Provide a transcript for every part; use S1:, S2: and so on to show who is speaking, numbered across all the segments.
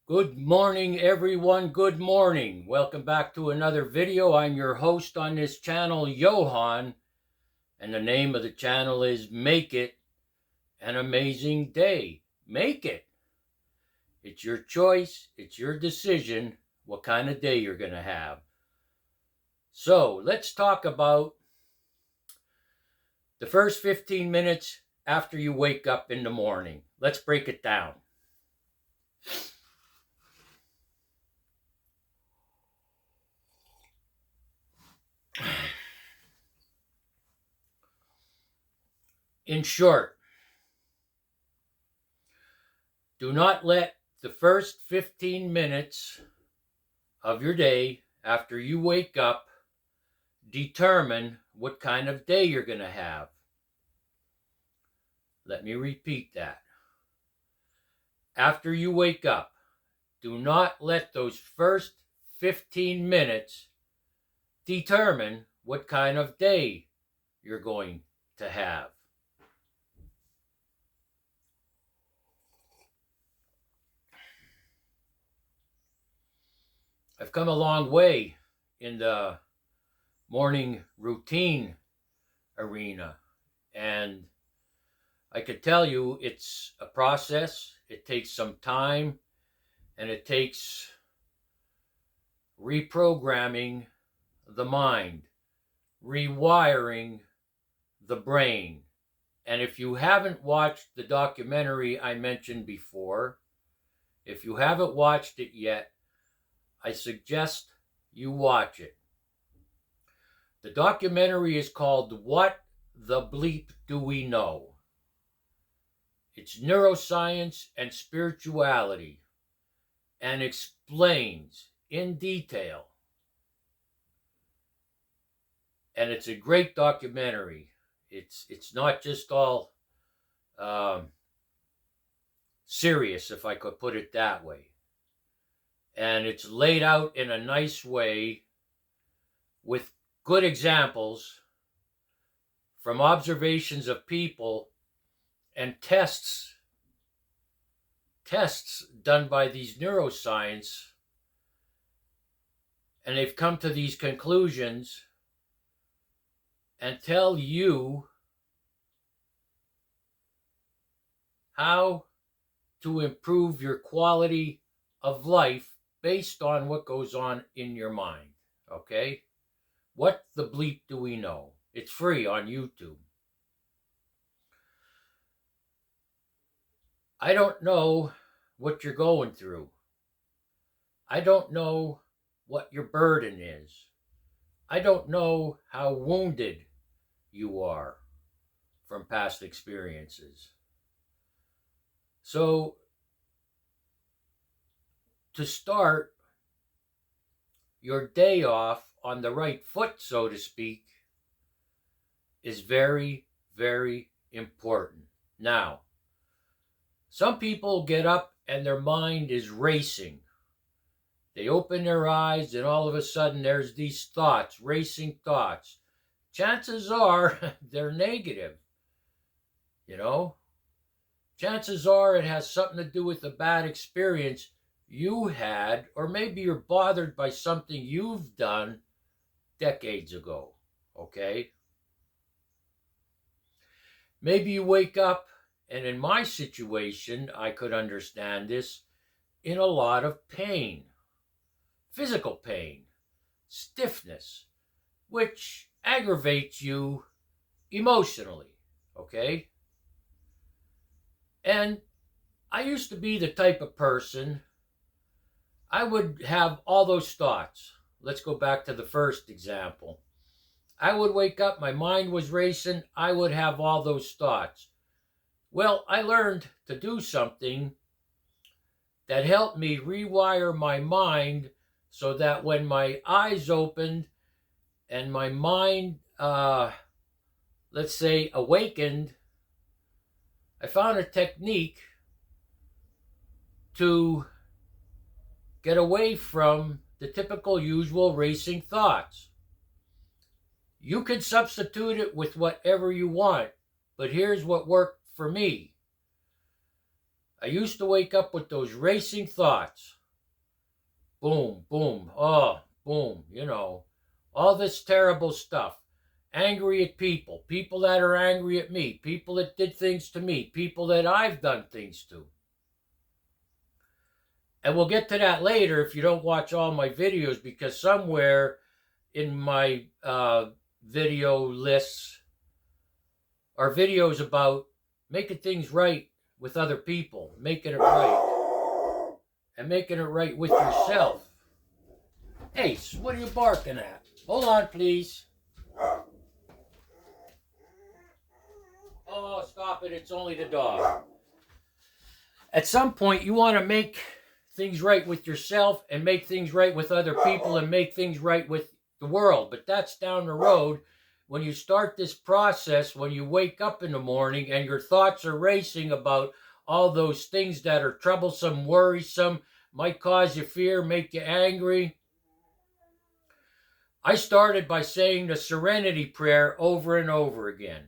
S1: Good morning, everyone. Good morning. Welcome back to another video. I'm your host on this channel, Johan, and the name of the channel is Make It an Amazing Day. Make it. It's your choice. It's your decision what kind of day you're going to have. So let's talk about the first 15 minutes after you wake up in the morning. Let's break it down. In short, do not let the first 15 minutes of your day after you wake up determine what kind of day you're going to have. Let me repeat that. After you wake up, do not let those first 15 minutes determine what kind of day you're going to have. I've come a long way in the morning routine arena, and I could tell you it's a process. It takes some time, and it takes reprogramming the mind, rewiring the brain. And if you haven't watched the documentary I mentioned before, if you haven't watched it yet, I suggest you watch it. The documentary is called What the Bleep Do We Know? It's neuroscience and spirituality, and explains in detail. And it's a great documentary. It's not just all serious, if I could put it that way. And it's laid out in a nice way with good examples from observations of people and tests done by these neuroscience, and they've come to these conclusions and tell you how to improve your quality of life based on what goes on in your mind. Okay? What the bleep do we know? It's free on YouTube. I don't know what you're going through. I don't know what your burden is. I don't know how wounded you are from past experiences. So, to start your day off on the right foot, so to speak, is very, very important. Now, some people get up and their mind is racing. They open their eyes and all of a sudden there's these thoughts, racing thoughts. Chances are they're negative, you know. Chances are it has something to do with a bad experience you had, or maybe you're bothered by something you've done decades ago, okay? Maybe you wake up, and in my situation, I could understand this, in a lot of pain, physical pain, stiffness, which aggravates you emotionally, okay? And I used to be the type of person, I would have all those thoughts. Let's go back to the first example. I would wake up, my mind was racing, I would have all those thoughts. Well, I learned to do something that helped me rewire my mind so that when my eyes opened and my mind, let's say, awakened, I found a technique to get away from the typical usual racing thoughts. You can substitute it with whatever you want, but here's what worked for me. I used to wake up with those racing thoughts. Boom, boom, oh, boom, all this terrible stuff. Angry at people, people that are angry at me, people that did things to me, people that I've done things to. And we'll get to that later if you don't watch all my videos, because somewhere in my video lists are videos about making things right with other people, making it right, and making it right with yourself. Ace, what are you barking at? Hold on, please. Oh, stop it. It's only the dog. At some point, you want to make things right with yourself and make things right with other people and make things right with the world. But that's down the road. When you start this process, when you wake up in the morning and your thoughts are racing about all those things that are troublesome, worrisome, might cause you fear, make you angry. I started by saying the serenity prayer over and over again.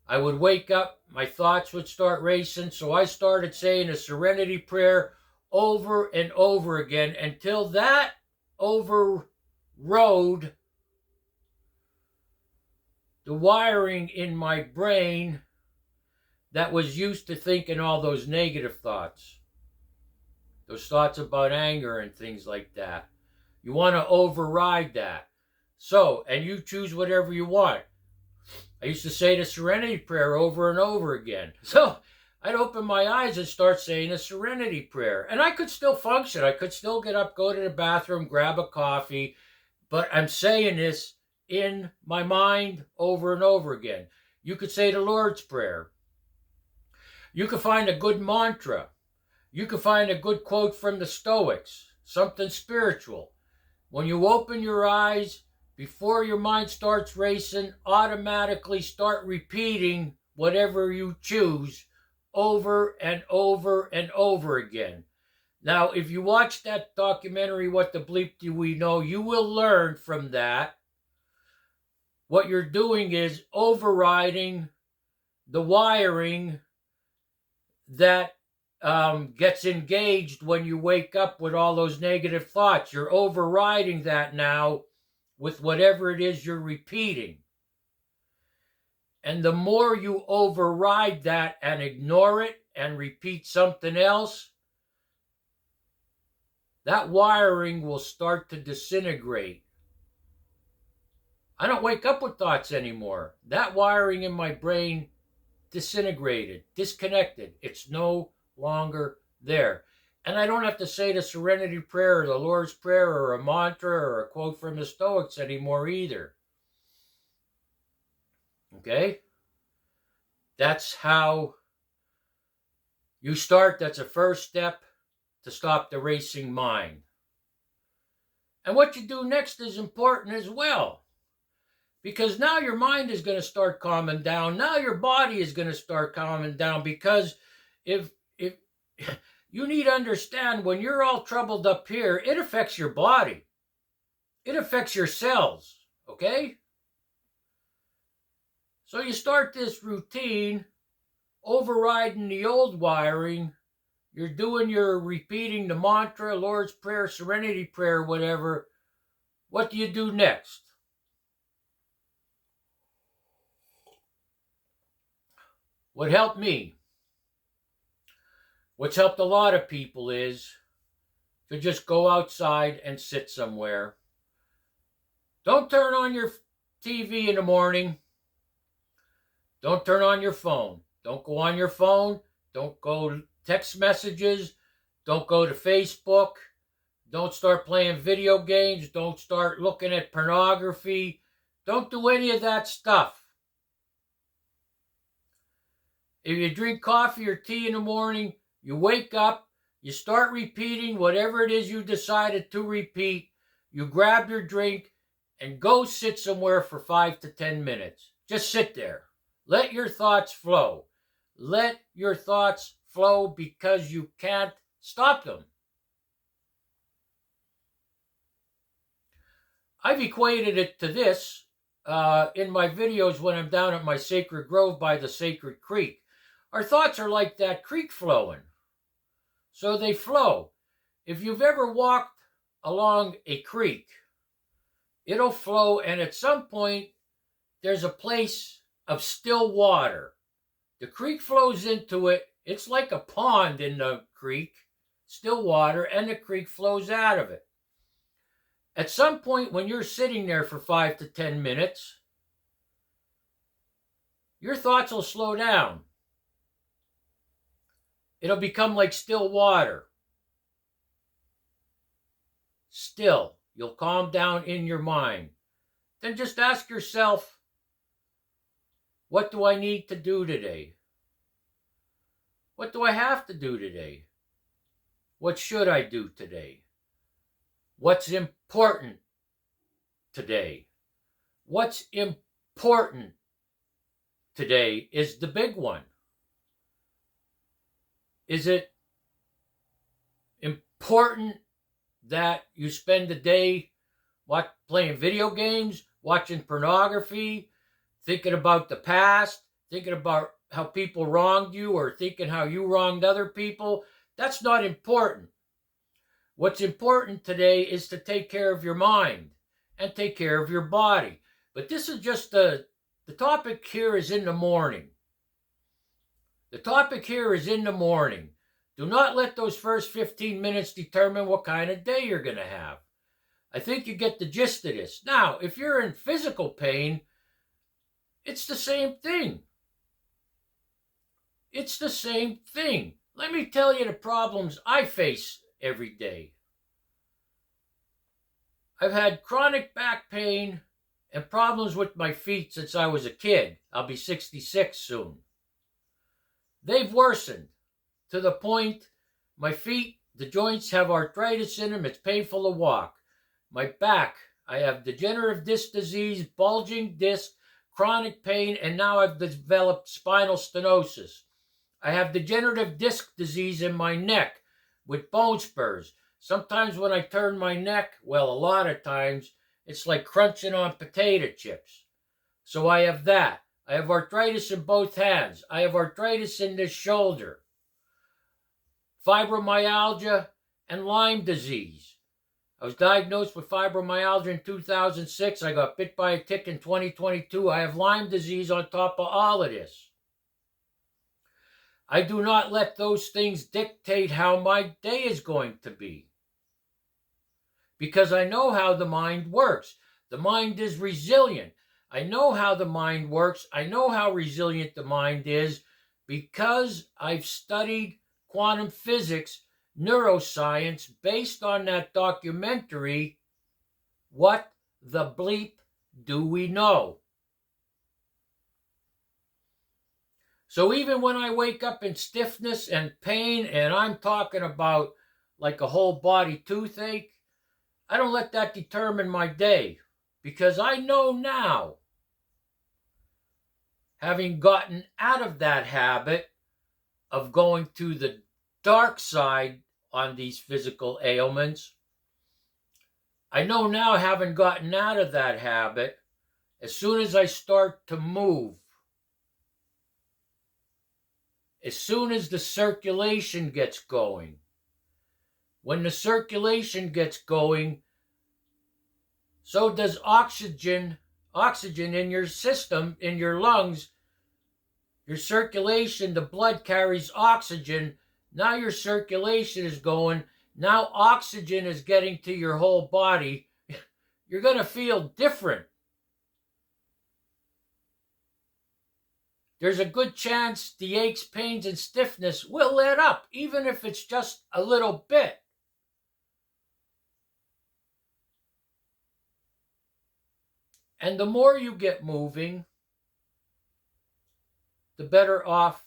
S1: I would wake up, my thoughts would start racing, so I started saying the serenity prayer over and over again until that overrode the wiring in my brain that was used to thinking all those negative thoughts. Those thoughts about anger and things like that. You want to override that. So, and you choose whatever you want. I used to say the serenity prayer over and over again. So I'd open my eyes and start saying the serenity prayer. And I could still function. I could still get up, go to the bathroom, grab a coffee. But I'm saying this in my mind over and over again. You could say the Lord's Prayer. You could find a good mantra. You could find a good quote from the Stoics, something spiritual. When you open your eyes, before your mind starts racing, automatically start repeating whatever you choose over and over and over again. Now, if you watch that documentary, What the Bleep Do We Know, you will learn from that what you're doing is overriding the wiring that gets engaged when you wake up with all those negative thoughts. You're overriding that now with whatever it is you're repeating. And the more you override that and ignore it and repeat something else, that wiring will start to disintegrate. I don't wake up with thoughts anymore. That wiring in my brain disintegrated, disconnected. It's no longer there. And I don't have to say the serenity prayer or the Lord's Prayer or a mantra or a quote from the Stoics anymore either. Okay? That's how you start. That's a first step to stop the racing mind. And what you do next is important as well. Because now your mind is going to start calming down. Now your body is going to start calming down. Because if you need to understand, when you're all troubled up here, it affects your body. It affects your cells. Okay? So you start this routine, overriding the old wiring. You're repeating the mantra, Lord's Prayer, Serenity Prayer, whatever. What do you do next? What helped me, what's helped a lot of people, is to just go outside and sit somewhere. Don't turn on your TV in the morning. Don't turn on your phone. Don't go on your phone. Don't go text messages. Don't go to Facebook. Don't start playing video games. Don't start looking at pornography. Don't do any of that stuff. If you drink coffee or tea in the morning, you wake up, you start repeating whatever it is you decided to repeat. You grab your drink and go sit somewhere for 5 to 10 minutes. Just sit there. Let your thoughts flow. Let your thoughts flow, because you can't stop them. I've equated it to this in my videos when I'm down at my sacred grove by the sacred creek. Our thoughts are like that creek flowing. so they flow. If you've ever walked along a creek, it'll flow, and at some point, there's a place of still water. The creek flows into it. It's like a pond in the creek, still water, and the creek flows out of it. At some point, when you're sitting there for 5 to 10 minutes, your thoughts will slow down. It'll become like still water. Still, you'll calm down in your mind. Then just ask yourself, what do I need to do today? What do I have to do today? What should I do today? What's important today? What's important today is the big one. Is it important that you spend the day playing video games, watching pornography, thinking about the past, thinking about how people wronged you, or thinking how you wronged other people? That's not important. What's important today is to take care of your mind and take care of your body. But this is just the topic here is in the morning. The topic here is in the morning. Do not let those first 15 minutes determine what kind of day you're going to have. I think you get the gist of this. Now, if you're in physical pain, it's the same thing. It's the same thing. Let me tell you the problems I face every day. I've had chronic back pain and problems with my feet since I was a kid. I'll be 66 soon. They've worsened to the point my feet, the joints have arthritis in them. It's painful to walk. My back, I have degenerative disc disease, bulging disc, chronic pain, and now I've developed spinal stenosis. I have degenerative disc disease in my neck with bone spurs. Sometimes when I turn my neck, well, a lot of times, it's like crunching on potato chips. So I have that. I have arthritis in both hands. I have arthritis in this shoulder. Fibromyalgia and Lyme disease. I was diagnosed with fibromyalgia in 2006. I got bit by a tick in 2022. I have Lyme disease on top of all of this. I do not let those things dictate how my day is going to be, because I know how the mind works. The mind is resilient. I know how the mind works. I know how resilient the mind is because I've studied quantum physics, neuroscience, based on that documentary, What the Bleep Do We Know? So even when I wake up in stiffness and pain, and I'm talking about like a whole body toothache, I don't let that determine my day, because I know now, having gotten out of that habit of going to the dark side on these physical ailments, I know now, having gotten out of that habit, as soon as I start to move, as soon as the circulation gets going, when the circulation gets going, so does oxygen in your system, in your lungs. Your circulation, the blood carries oxygen. Now your circulation is going. Now oxygen is getting to your whole body. You're going to feel different. There's a good chance the aches, pains, and stiffness will let up, even if it's just a little bit. And the more you get moving, the better off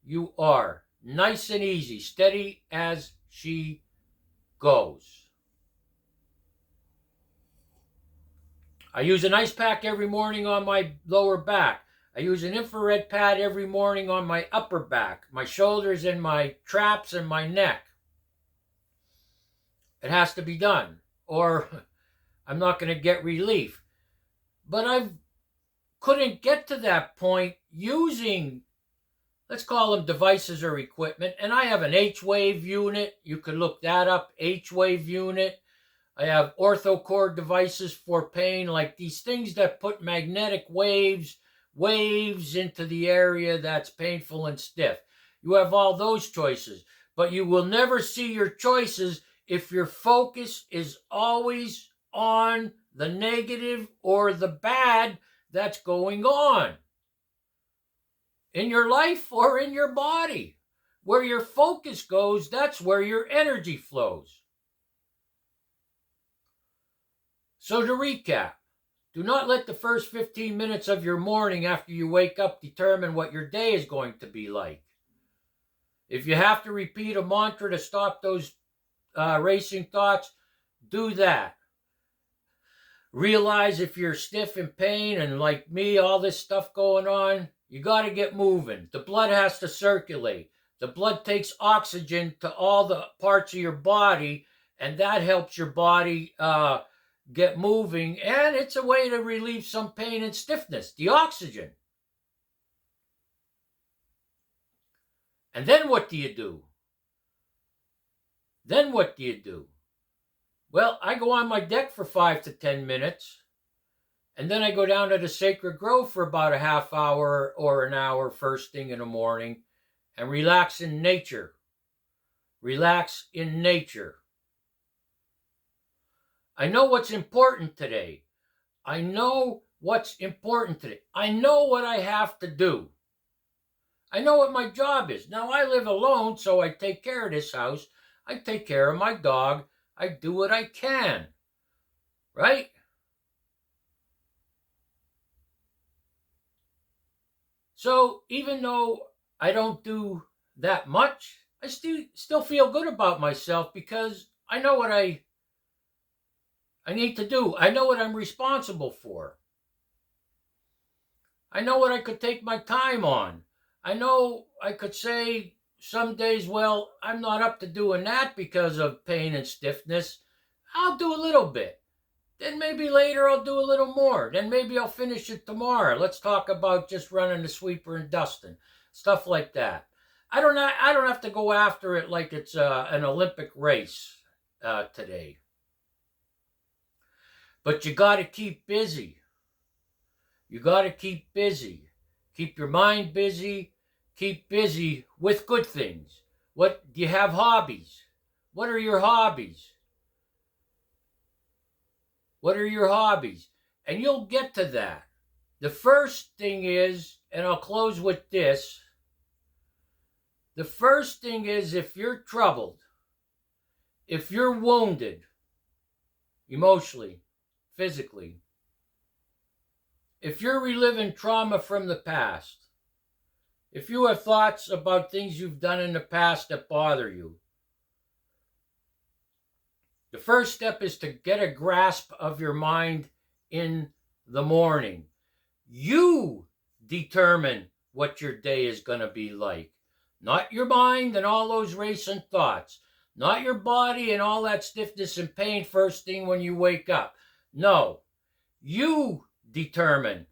S1: you are. Nice and easy, steady as she goes. I use an ice pack every morning on my lower back. I use an infrared pad every morning on my upper back, my shoulders and my traps and my neck. It has to be done, or I'm not going to get relief. But I couldn't get to that point using let's call them devices or equipment. And I have an H-wave unit. You could look that up, H-wave unit. I have orthocord devices for pain, like these things that put magnetic waves into the area that's painful and stiff. You have all those choices, but you will never see your choices if your focus is always on the negative or the bad that's going on in your life or in your body. Where your focus goes, that's where your energy flows. So to recap, do not let the first 15 minutes of your morning after you wake up determine what your day is going to be like. If you have to repeat a mantra to stop those racing thoughts, do that. Realize if you're stiff in pain and like me, all this stuff going on, you got to get moving. The blood has to circulate. The blood takes oxygen to all the parts of your body, and that helps your body get moving, and it's a way to relieve some pain and stiffness, the oxygen. And then what do you do? Well, I go on my deck for 5 to 10 minutes, and then I go down to the Sacred Grove for about a half hour or an hour first thing in the morning and relax in nature. I know what's important today. I know what I have to do. I know what my job is. Now, I live alone, so I take care of this house. I take care of my dog. I do what I can. Right? So, even though I don't do that much, I still feel good about myself because I know what I need to do. I know what I'm responsible for. I know what I could take my time on. I know I could say some days, well, I'm not up to doing that because of pain and stiffness. I'll do a little bit. Then maybe later I'll do a little more. Then maybe I'll finish it tomorrow. Let's talk about just running the sweeper and dusting. Stuff like that. I don't have to go after it like it's an Olympic race today. But you got to keep busy. Keep your mind busy. Keep busy with good things. What do you have? Hobbies? What are your hobbies? And you'll get to that. The first thing is, and I'll close with this. The first thing is, if you're troubled, if you're wounded, emotionally, physically, if you're reliving trauma from the past, if you have thoughts about things you've done in the past that bother you, the first step is to get a grasp of your mind in the morning. You determine what your day is going to be like. Not your mind and all those racing thoughts. Not your body and all that stiffness and pain first thing when you wake up. No, you determine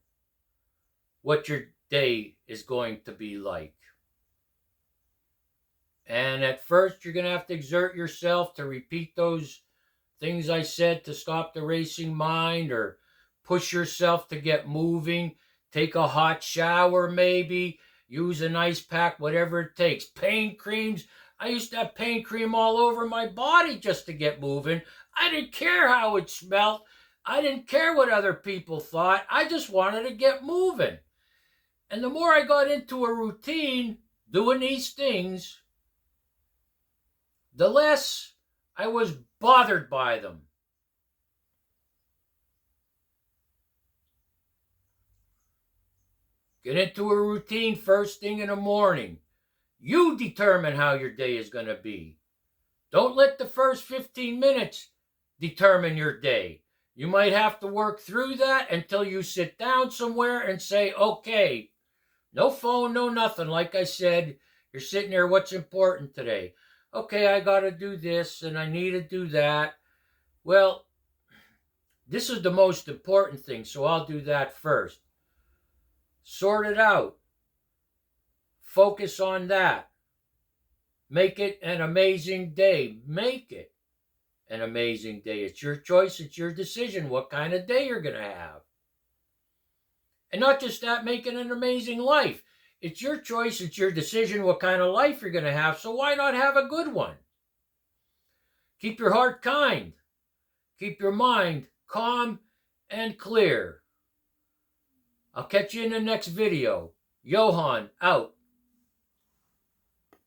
S1: what your day is going to be like. And at first, you're going to have to exert yourself to repeat those things I said to stop the racing mind, or push yourself to get moving. Take a hot shower maybe. Use an ice pack, whatever it takes. Pain creams. I used to have pain cream all over my body just to get moving. I didn't care how it smelled. I didn't care what other people thought. I just wanted to get moving. And the more I got into a routine doing these things, the less I was bothered by them. Get into a routine first thing in the morning. You determine how your day is going to be. Don't let the first 15 minutes determine your day. You might have to work through that until you sit down somewhere and say, okay, no phone, no nothing. Like I said, you're sitting there, what's important today? Okay, I got to do this and I need to do that. Well, this is the most important thing, so I'll do that first. Sort it out. Focus on that. Make it an amazing day. Make it an amazing day. It's your choice. It's your decision what kind of day you're going to have. And not just that, make it an amazing life. It's your choice. It's your decision what kind of life you're going to have. So why not have a good one? Keep your heart kind. Keep your mind calm and clear. I'll catch you in the next video. Johan out.